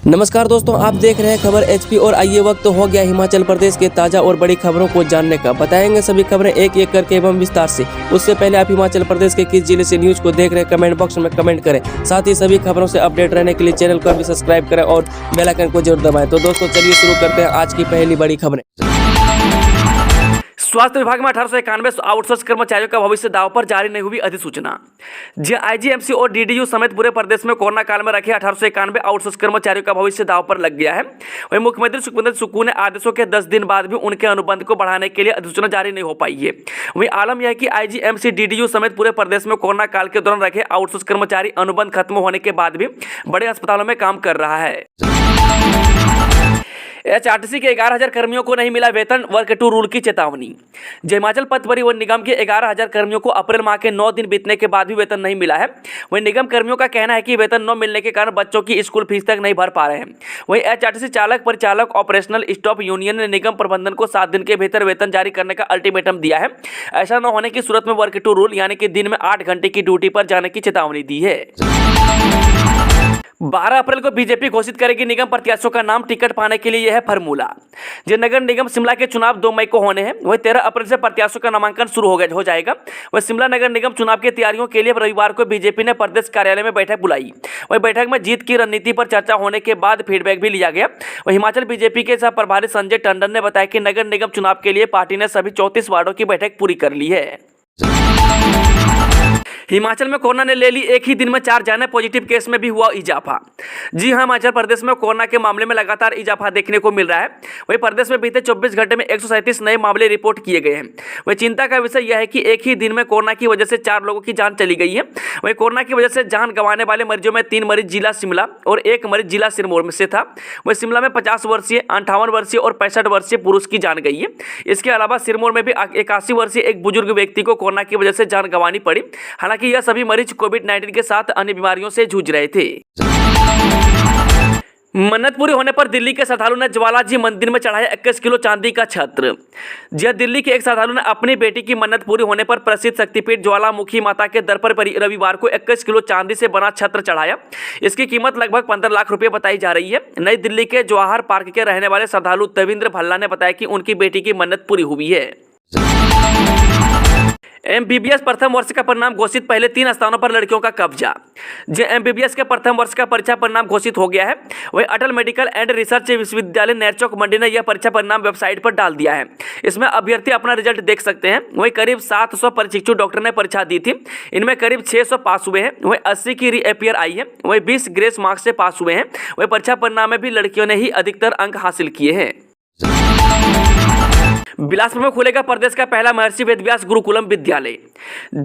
नमस्कार दोस्तों, आप देख रहे हैं खबर एचपी और आइए वक्त हो गया हिमाचल प्रदेश के ताजा और बड़ी खबरों को जानने का। बताएंगे सभी खबरें एक एक करके एवं विस्तार से। उससे पहले आप हिमाचल प्रदेश के किस जिले से न्यूज को देख रहे हैं कमेंट बॉक्स में कमेंट करें। साथ ही सभी खबरों से अपडेट रहने के लिए चैनल को भी सब्सक्राइब करें और बेल आइकन को जरूर दबाएं। तो दोस्तों चलिए शुरू करते हैं आज की पहली बड़ी खबरें। स्वास्थ्य विभाग में 1891 आउटसोर्स कर्मचारियों का भविष्य दांव पर जारी नहीं हुई अधिसूचना। आईजीएमसी और डीडीयू समेत पूरे प्रदेश में कोरोना काल में रखे 1891 आउटसोर्स कर्मचारियों का भविष्य दांव पर लग गया है। वहीं मुख्यमंत्री सुखविंदर सुक्खू ने आदेशों के 10 दिन बाद भी उनके अनुबंध को बढ़ाने के लिए अधिसूचना जारी नहीं हो पाई है। वहीं आलम यह है कि आईजीएमसी डीडीयू समेत पूरे प्रदेश में कोरोना काल के दौरान रखे आउटसोर्स कर्मचारी अनुबंध खत्म होने के बाद भी बड़े अस्पतालों में काम कर रहा है। एचआरटीसी के 11,000 कर्मियों को नहीं मिला वेतन, वर्ग 2 रूल की चेतावनी। हिमाचल पथ परिवहन निगम के 11,000 कर्मियों को अप्रैल माह के 9 दिन बीतने के बाद भी वेतन नहीं मिला है। वहीं निगम कर्मियों का कहना है कि वेतन न मिलने के कारण बच्चों की स्कूल फीस तक नहीं भर पा रहे हैं। वहीं एचआरटीसी चालक परिचालक ऑपरेशनल स्टाफ यूनियन ने निगम प्रबंधन को 7 दिन के भीतर वेतन जारी करने का अल्टीमेटम दिया है। ऐसा न होने की सूरत में वर्ग 2 रूल यानी कि दिन में 8 घंटे की ड्यूटी पर जाने की चेतावनी दी है। 12 अप्रैल को बीजेपी घोषित करेगी निगम प्रत्याशियों का नाम, टिकट पाने के लिए यह है फार्मूला। नगर निगम शिमला के चुनाव 2 मई को होने हैं। वहीं 13 अप्रैल से प्रत्याशियों का नामांकन शुरू हो जाएगा। वहीं शिमला नगर निगम चुनाव की तैयारियों के लिए रविवार को बीजेपी ने प्रदेश कार्यालय में बैठक बुलाई। वहीं बैठक में जीत की रणनीति पर चर्चा होने के बाद फीडबैक भी लिया गया। वहीं हिमाचल बीजेपी के सह प्रभारी संजय टंडन ने बताया कि नगर निगम चुनाव के लिए पार्टी ने सभी 34 वार्डों की बैठक पूरी कर ली है। हिमाचल में कोरोना ने ले ली एक ही दिन में 4 जाने, पॉजिटिव केस में भी हुआ इजाफा। जी हां, हिमाचल प्रदेश में कोरोना के मामले में लगातार इजाफा देखने को मिल रहा है। वहीं प्रदेश में बीते 24 घंटे में 137 नए मामले रिपोर्ट किए गए हैं। वहीं चिंता का विषय यह है कि एक ही दिन में कोरोना की वजह से 4 लोगों की जान चली गई है। वहीं कोरोना की वजह से जान गंवाने वाले मरीजों में 3 मरीज जिला शिमला और 1 मरीज जिला सिरमौर में से था। वहीं शिमला में 50 वर्षीय, 58 वर्षीय और 65 वर्षीय पुरुष की जान गई है। इसके अलावा सिरमौर में भी 81 वर्षीय एक बुजुर्ग व्यक्ति को कोरोना की वजह से जान गंवानी पड़ी। हालांकि यह सभी मरीज कोविड-19 के साथ अन्य बीमारियों से जूझ रहे थे। मन्नत पूरी होने पर दिल्ली के श्रद्धालु ने ज्वालाजी मंदिर में चढ़ाया 21 किलो चांदी का छत्र। दिल्ली के एक श्रद्धालु ने अपनी बेटी की मन्नत पूरी होने पर प्रसिद्ध शक्तिपीठ ज्वालामुखी माता के दर पर रविवार को 21 किलो चांदी से बना छत्र चढ़ाया। इसकी कीमत लगभग 15 लाख रुपए बताई जा रही है। नई दिल्ली के जवाहर पार्क के रहने वाले श्रद्धालु देवेंद्र भल्ला ने बताया कि उनकी बेटी की मन्नत पूरी हुई है। एमबीबीएस प्रथम वर्ष का परिणाम घोषित, पहले 3 स्थानों पर लड़कियों का कब्जा। एमबीबीएस के प्रथम वर्ष का परीक्षा परिणाम घोषित हो गया है। वहीं अटल मेडिकल एंड रिसर्च विश्वविद्यालय नेरचौक मंडी ने यह परीक्षा परिणाम वेबसाइट पर डाल दिया है। इसमें अभ्यर्थी अपना रिजल्ट देख सकते हैं। वहीं करीब 700 प्रशिक्षु डॉक्टर ने परीक्षा दी थी। इनमें करीब 600 पास हुए हैं। वहीं 80 की रीअपियर आई है। वहीं 20 ग्रेस मार्क्स से पास हुए हैं। वहीं परीक्षा परिणाम में भी लड़कियों ने ही अधिकतर अंक हासिल किए हैं। बिलासपुर में खुलेगा प्रदेश का पहला महर्षि वेदव्यास गुरुकुलम विद्यालय।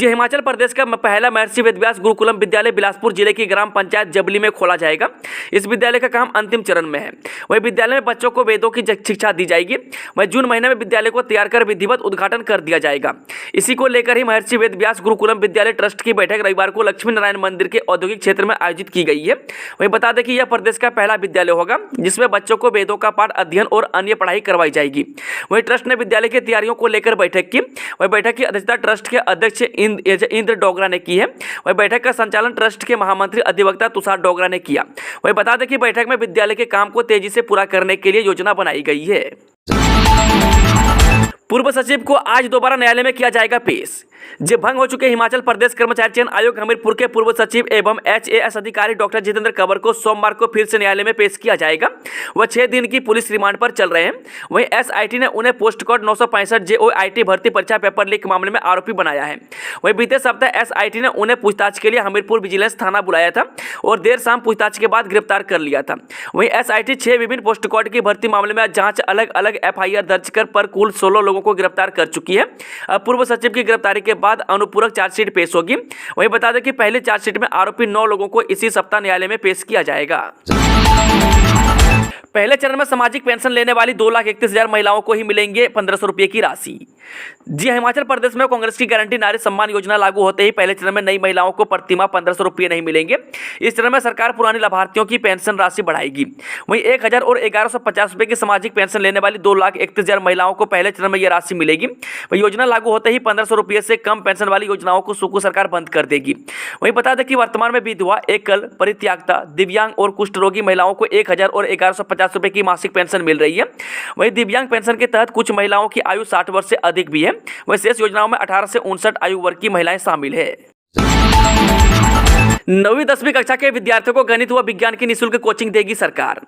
हिमाचल प्रदेश का पहला महर्षि वेदव्यास गुरुकुलम विद्यालय बिलासपुर जिले की ग्राम पंचायत जबली में खोला जाएगा। इस विद्यालय का काम अंतिम चरण में है। वही विद्यालय में बच्चों को वेदों की शिक्षा दी जाएगी। वही जून महीने में विद्यालय को तैयार कर विधिवत उद्घाटन कर दिया जाएगा। इसी को लेकर ही महर्षि वेदव्यास गुरुकुलम विद्यालय ट्रस्ट की बैठक रविवार को लक्ष्मी नारायण मंदिर के औद्योगिक क्षेत्र में आयोजित की गई है। वही बता दें कि यह प्रदेश का पहला विद्यालय होगा जिसमें बच्चों को वेदों का पाठ, अध्ययन और अन्य पढ़ाई करवाई जाएगी। वही ट्रस्ट ने विद्यालय की तैयारियों को लेकर बैठक की। वही बैठक की अध्यक्षता ट्रस्ट के अध्यक्ष इंद्र डोगरा ने की है। वही बैठक का संचालन ट्रस्ट के महामंत्री अधिवक्ता तुषार डोगरा ने किया। वही बता दें कि बैठक में विद्यालय के काम को तेजी से पूरा करने के लिए योजना बनाई गई है। पूर्व सचिव को आज दोबारा न्यायालय में किया जाएगा पेश। भंग हो चुके हिमाचल प्रदेश कर्मचारी चयन आयोग हमीरपुर के पूर्व सचिव एवं एचएएस अधिकारी डॉक्टर जितेंद्र कंवर को सोमवार को फिर से न्यायालय में पेश किया जाएगा। वह 6 दिन की पुलिस रिमांड पर चल रहे हैं। वहीं एसआईटी ने उन्हें पोस्ट कोड 965 जेओआईटी भर्ती परीक्षा पेपर लीक मामले में आरोपी बनाया है। वहीं बीते सप्ताह एसआईटी ने उन्हें पूछताछ के लिए हमीरपुर विजिलेंस थाना बुलाया था और देर शाम पूछताछ के बाद गिरफ्तार कर लिया था। वहीं एसआईटी 6 विभिन्न पोस्ट कोड की भर्ती मामले में जांच अलग अलग एफआईआर दर्ज कर पर कुल 16 लोगों को गिरफ्तार कर चुकी है। अब पूर्व सचिव की गिरफ्तारी के बाद अनुपूरक चार्जशीट पेश होगी। वहीं बता दें कि पहले चार्जशीट में आरोपी 9 लोगों को इसी सप्ताह न्यायालय में पेश किया जाएगा। पहले चरण में सामाजिक पेंशन लेने वाली 2,31,000 महिलाओं को ही मिलेंगे 1,500 रुपये की राशि। जी, हिमाचल प्रदेश में कांग्रेस की गारंटी नारी सम्मान योजना लागू होते ही पहले चरण में नई महिलाओं को प्रतिमाह 1500 रुपये नहीं मिलेंगे। इस चरण में सरकार पुरानी लाभार्थियों की पेंशन राशि बढ़ाएगी। वहीं 1000 और 1150 रुपये की सामाजिक पेंशन लेने वाली 2,31,000 महिलाओं को पहले चरण में यह राशि मिलेगी। वही योजना लागू होते ही 1500 रुपये से कम पेंशन वाली योजनाओं को सुकू सरकार बंद कर देगी। वहीं बता दें कि वर्तमान में विधवा, एकल, परित्यागता, दिव्यांग और कुष्ठ रोगी महिलाओं को 1000 और 1150 रुपये की मासिक पेंशन मिल रही है। वहीं दिव्यांग पेंशन के तहत कुछ महिलाओं की आयु 60 वर्ष से अधिक भी है। वहीं शेष योजनाओं में 18 से 59 आयु वर्ग की महिलाएं शामिल है। 9वीं 10वीं कक्षा के विद्यार्थियों को गणित व विज्ञान की निःशुल्क कोचिंग देगी सरकार।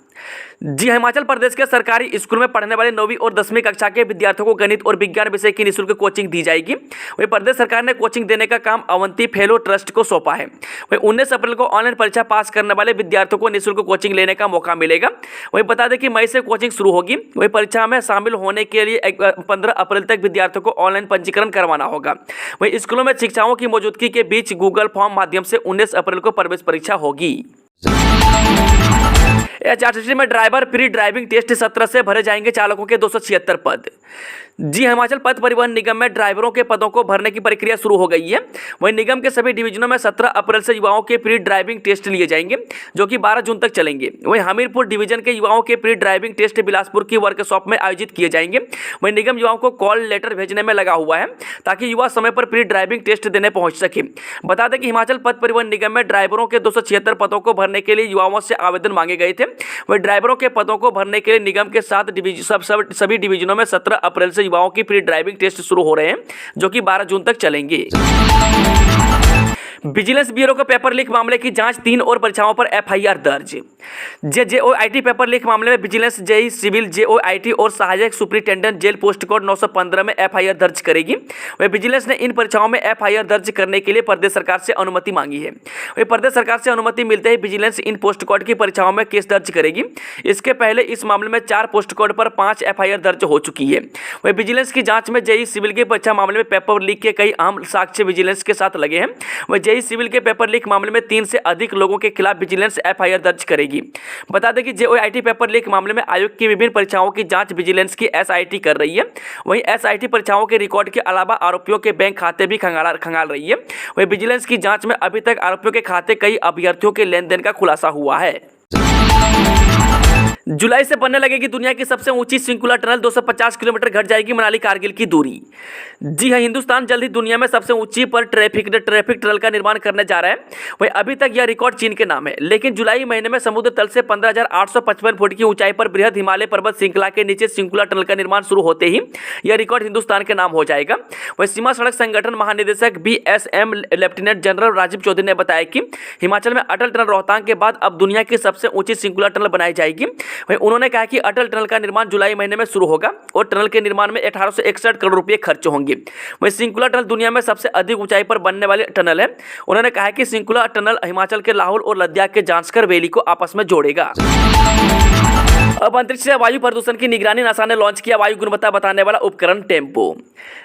जी, हिमाचल प्रदेश के सरकारी स्कूल में पढ़ने वाले 9वीं और 10वीं कक्षा के विद्यार्थियों को गणित और विज्ञान विषय की निःशुल्क कोचिंग दी जाएगी। वहीं प्रदेश सरकार ने कोचिंग देने का काम अवंती फेलो ट्रस्ट को सौंपा है। वहीं 19 अप्रैल को ऑनलाइन परीक्षा पास करने वाले विद्यार्थियों को निःशुल्क कोचिंग लेने का मौका मिलेगा। वहीं बता दें कि मई से कोचिंग शुरू होगी। वहीं परीक्षा में शामिल होने के लिए 15 अप्रैल तक विद्यार्थियों को ऑनलाइन पंजीकरण करवाना होगा। वहीं स्कूलों में शिक्षाओं की मौजूदगी के बीच गूगल फॉर्म माध्यम से 19 अप्रैल को प्रवेश परीक्षा होगी। एचआरटीसी में ड्राइवर प्री ड्राइविंग टेस्ट 17 से भरे जाएंगे चालकों के 276 पद। जी, हिमाचल पथ परिवहन निगम में ड्राइवरों के पदों को भरने की प्रक्रिया शुरू हो गई है। वहीं निगम के सभी डिवीजनों में 17 अप्रैल से युवाओं के प्री ड्राइविंग टेस्ट लिए जाएंगे, जो कि 12 जून तक चलेंगे। वहीं हमीरपुर डिवीजन के युवाओं के प्री ड्राइविंग टेस्ट बिलासपुर की वर्कशॉप में आयोजित किए जाएंगे। वहीं निगम युवाओं को कॉल लेटर भेजने में लगा हुआ है ताकि युवा समय पर प्री ड्राइविंग टेस्ट देने पहुंच सके। बता दें कि हिमाचल पथ परिवहन निगम में ड्राइवरों के 276 पदों को भरने के लिए युवाओं से आवेदन मांगे गए थे। वहीं ड्राइवरों के पदों को भरने के लिए निगम के सभी डिवीजनों में 17 अप्रैल से युवाओं की प्री ड्राइविंग टेस्ट शुरू हो रहे हैं, जो कि 12 जून तक चलेंगे। विजिलेंस ब्यूरो के पेपर लीक मामले की जांच 3 और परीक्षाओं पर एफआईआर दर्ज। जेओआईटी पेपर लीक मामले में विजिलेंस जेई सिविल जेओआईटी और सहायक सुपरिटेंडेंट जेल पोस्ट कोड 915 में एफआईआर दर्ज करेगी। वहीं विजिलेंस ने इन परीक्षाओं में एफआईआर दर्ज करने के लिए प्रदेश सरकार से अनुमति मांगी है। वहीं प्रदेश सरकार से अनुमति मिलते ही विजिलेंस इन पोस्ट कोड की परीक्षाओं में केस दर्ज करेगी। इसके पहले इस मामले में 4 पोस्ट कोड पर 5 एफआईआर दर्ज हो चुकी है। वहीं विजिलेंस की जांच में जेई सिविल की परीक्षा मामले में पेपर लीक के कई अहम साक्ष्य विजिलेंस के साथ लगे हैं। वहीं जेई सिविल के पेपर लीक मामले में 3 से अधिक लोगों के खिलाफ विजिलेंस एफआईआर दर्ज करेगी। बता दें कि जेओआईटी पेपर लीक मामले में आयोग की विभिन्न परीक्षाओं की जांच विजिलेंस की एसआईटी कर रही है। वहीं एसआईटी परीक्षाओं के रिकॉर्ड के अलावा आरोपियों के बैंक खाते भी खंगाल रही है। वहीं विजिलेंस की जांच में अभी तक आरोपियों के खाते कई अभ्यर्थियों के लेन देन का खुलासा हुआ है। जुलाई से बनने लगेगी दुनिया की सबसे ऊंची सिंकुलर टनल, 250 किलोमीटर घट जाएगी मनाली कारगिल की दूरी। जी हां, हिंदुस्तान जल्द ही दुनिया में सबसे ऊंची पर ट्रैफिक टनल का निर्माण करने जा रहा है। वहीं अभी तक यह रिकॉर्ड चीन के नाम है, लेकिन जुलाई महीने में समुद्र तल से 15,855 फुट की ऊंचाई पर बृहद हिमालय पर्वत श्रृंखला के नीचे सिंकुलर टनल का निर्माण शुरू होते ही यह रिकॉर्ड हिंदुस्तान के नाम हो जाएगा। वहीं सीमा सड़क संगठन महानिदेशक BSM lieutenant general Rajeev Chaudhary ने बताया कि हिमाचल में अटल टनल रोहतांग के बाद अब दुनिया की सबसे ऊंची सिंकुलर टनल बनाई जाएगी। वहीं उन्होंने कहा कि अटल टनल का निर्माण जुलाई महीने में शुरू होगा और टनल के निर्माण में 1861 करोड़ रुपए खर्च होंगे। वहीं सिंकुलर टनल दुनिया में सबसे अधिक ऊंचाई पर बनने वाली टनल है। उन्होंने कहा कि सिंकुलर टनल हिमाचल के लाहौल और लद्दाख के जांस्कर वैली को आपस में जोड़ेगा। अब अंतरिक्ष से वायु प्रदूषण की निगरानी नासा ने लॉन्च किया वायु गुणवत्ता बताने वाला उपकरण टेम्पो।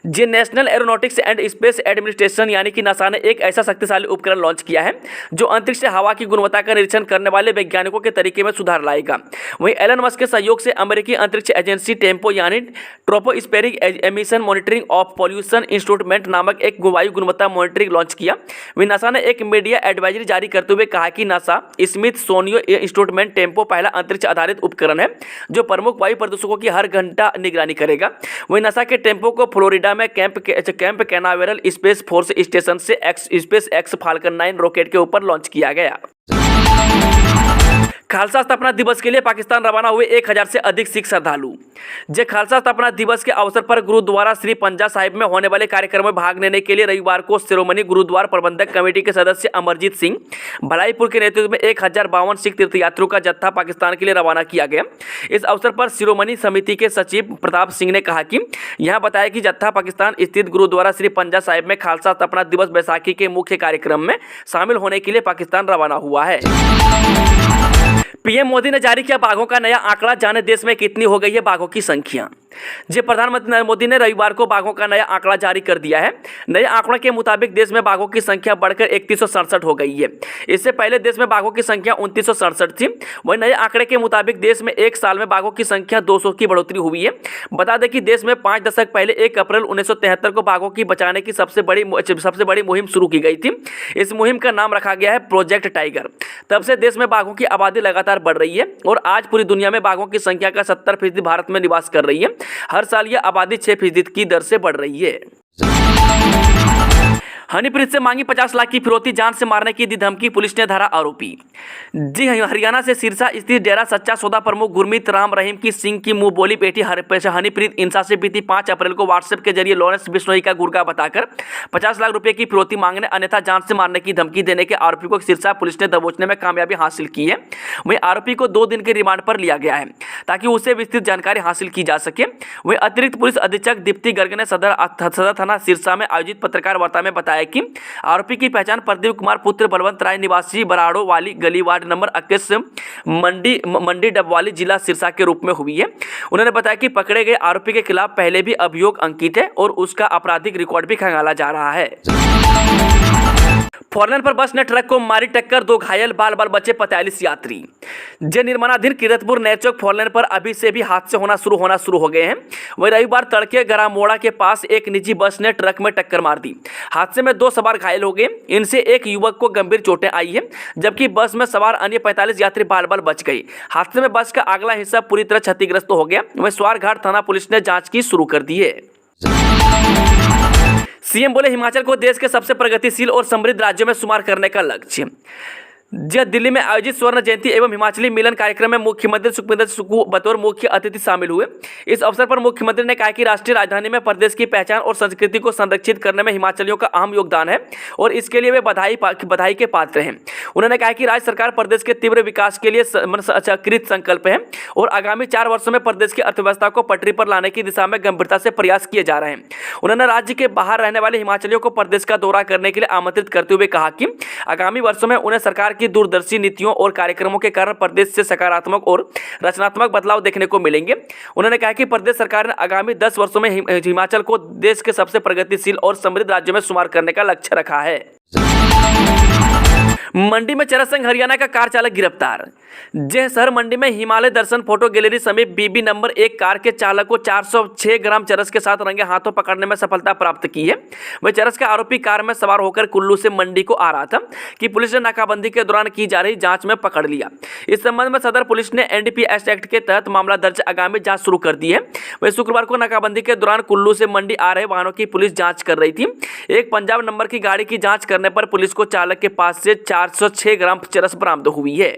जी, national aeronautics and space administration यानी कि नासा ने एक ऐसा शक्तिशाली उपकरण लॉन्च किया है जो अंतरिक्ष से हवा की गुणवत्ता का निरीक्षण करने वाले वैज्ञानिकों के तरीके में सुधार लाएगा। वहीं एलन मस्क के सहयोग से अमेरिकी अंतरिक्ष एजेंसी टेम्पो यानी tropospheric emission monitoring of pollution instrument नामक एक वायु गुणवत्ता मॉनिटरिंग लॉन्च किया। वहीं नासा ने एक मीडिया एडवाइजरी जारी करते हुए कहा कि नासा स्मिथसोनियन इंस्ट्रूमेंट टेम्पो पहला अंतरिक्ष आधारित उपकरण है जो प्रमुख वायु प्रदूषकों की हर घंटा निगरानी करेगा। वहीं नासा के टेम्पो को फ्लोरिडा में camp Canaveral space force station से स्पेस एक्स फाल्कन 9 रॉकेट के ऊपर लॉन्च किया गया। खालसा स्थापना दिवस के लिए पाकिस्तान रवाना हुए 1000 से अधिक सिख श्रद्धालु। खालसा स्थापना दिवस के अवसर पर गुरुद्वारा श्री पंजा साहिब में होने वाले कार्यक्रम में भाग लेने के लिए रविवार को शिरोमणि गुरुद्वारा प्रबंधक कमेटी के सदस्य अमरजीत सिंह भलाईपुर के नेतृत्व में 1052 सिख तीर्थयात्रियों का जत्था पाकिस्तान के लिए रवाना किया गया। इस अवसर पर शिरोमणि समिति के सचिव प्रताप सिंह ने कहा कि यहां बताया कि जत्था पाकिस्तान स्थित गुरुद्वारा श्री पंजा साहिब में खालसा स्थापना दिवस बैसाखी के मुख्य कार्यक्रम में शामिल होने के लिए पाकिस्तान रवाना हुआ है। पीएम मोदी ने जारी किया बाघों का नया आंकड़ा, जाने देश में कितनी हो गई है बाघों की संख्या। जी प्रधानमंत्री नरेंद्र मोदी ने रविवार को बाघों का नया आंकड़ा जारी कर दिया है। नए आंकड़ों के मुताबिक देश में बाघों की संख्या बढ़कर 3167 हो गई है। इससे पहले देश में बाघों की संख्या 2967 थी। वहीं नए आंकड़े के मुताबिक देश में एक साल में बाघों की संख्या 200 की बढ़ोतरी हुई है। बता दें कि देश में 5 दशक पहले 1 अप्रैल 1973 को बाघों की बचाने की सबसे बड़ी मुहिम शुरू की गई थी। इस मुहिम का नाम रखा गया है प्रोजेक्ट टाइगर। तब से देश में बाघों की आबादी लगातार बढ़ रही है और आज पूरी दुनिया में बाघों की संख्या का 70% भारत में निवास कर रही है। हर साल यह आबादी 6% की दर से बढ़ रही है। हनीप्रीत से मांगी 50 लाख की फिरौती, जान से मारने की दी धमकी, पुलिस ने धरा आरोपी। जी हरियाणा से सिरसा स्थित डेरा सच्चा सौदा प्रमुख गुरमीत राम रहीम की सिंह की मुंह बोली बेटी हनीप्रीत इंसा से बीती 5 अप्रैल को व्हाट्सएप के जरिए लॉरेंस बिश्नोई का गुर्गा बताकर 50 लाख रुपए की फिरौती मांगने अन्यथा जान से मारने की धमकी देने के आरोपी को सिरसा पुलिस ने दबोचने में कामयाबी हासिल की है। वहीं आरोपी को 2 दिन के रिमांड पर लिया गया है ताकि उससे विस्तृत जानकारी हासिल की जा सके। वहीं अतिरिक्त पुलिस अधीक्षक दीप्ति गर्ग ने सदर थाना सिरसा में आयोजित पत्रकार वार्ता में बताया कि आरोपी की पहचान प्रदीप कुमार पुत्र बलवंत राय निवासी बराड़ो वाली गली वार्ड नंबर 21 मंडी डबवाली जिला सिरसा के रूप में हुई है। उन्होंने बताया कि पकड़े गए आरोपी के खिलाफ पहले भी अभियोग अंकित है और उसका आपराधिक रिकॉर्ड भी खंगाला जा रहा है। फोरलेन पर बस ने ट्रक को मारी टक्कर, 2 घायल, बाल बाल बचे 45 यात्री। जे निर्माणाधीन किरतपुर नैचौक फोरलेन पर अभी से भी हादसे होना शुरू हो गए हैं। वहीं रविवार तड़के गरामोड़ा के पास एक निजी बस ने ट्रक में टक्कर मार दी। हादसे में 2 सवार घायल हो गए। इनसे एक युवक को गंभीर चोटें आई है, जबकि बस में सवार अन्य 45 यात्री बाल बाल बच गए। हादसे में बस का अगला हिस्सा पूरी तरह क्षतिग्रस्त हो गया। वहीं स्वारघाट थाना पुलिस ने जांच की शुरू कर दी है। सीएम बोले हिमाचल को देश के सबसे प्रगतिशील और समृद्ध राज्यों में शुमार करने का लक्ष्य। दिल्ली में आयोजित स्वर्ण जयंती एवं हिमाचली मिलन कार्यक्रम में मुख्यमंत्री सुखविंदर सुक्खू बतौर मुख्य अतिथि शामिल हुए। इस अवसर पर मुख्यमंत्री ने कहा कि राष्ट्रीय राजधानी में प्रदेश की पहचान और संस्कृति को संरक्षित करने में हिमाचलियों का अहम योगदान है और इसके लिए वे बधाई के पात्र हैं। उन्होंने कहा कि राज्य सरकार प्रदेश के तीव्र विकास के लिए कृत संकल्प है और आगामी 4 वर्षों में प्रदेश की अर्थव्यवस्था को पटरी पर लाने की दिशा में गंभीरता से प्रयास किए जा रहे हैं। उन्होंने राज्य के बाहर रहने वाले हिमाचलियों को प्रदेश का दौरा करने के लिए आमंत्रित करते हुए कहा कि आगामी वर्षों में उन्हें सरकार की दूरदर्शी नीतियों और कार्यक्रमों के कारण प्रदेश से सकारात्मक और रचनात्मक बदलाव देखने को मिलेंगे। उन्होंने कहा कि प्रदेश सरकार ने आगामी 10 वर्षों में हिमाचल को देश के सबसे प्रगतिशील और समृद्ध राज्यों में शुमार करने का लक्ष्य रखा है। मंडी में चरस संघ हरियाणा का कार चालक गिरफ्तार। जय शहर मंडी में हिमालय दर्शन फोटो गैलरी समीप बीबी नंबर 1 कार के चालक को 406 ग्राम चरस के साथ रंगे हाथों पकड़ने में सफलता प्राप्त की है। वह चरस का आरोपी कार में सवार होकर कुल्लू से मंडी को आ रहा था कि पुलिस ने नाकाबंदी के दौरान की जा रही जांच में पकड़ लिया। इस संबंध में सदर पुलिस ने NDPS एक्ट के तहत मामला दर्ज आगामी जांच शुरू कर दी है। वह शुक्रवार को नाकाबंदी के दौरान कुल्लू से मंडी आ रहे वाहनों की पुलिस जाँच कर रही थी। एक पंजाब नंबर की गाड़ी की जाँच करने पर पुलिस को चालक के पास से 406 ग्राम चरस बरामद हुई है।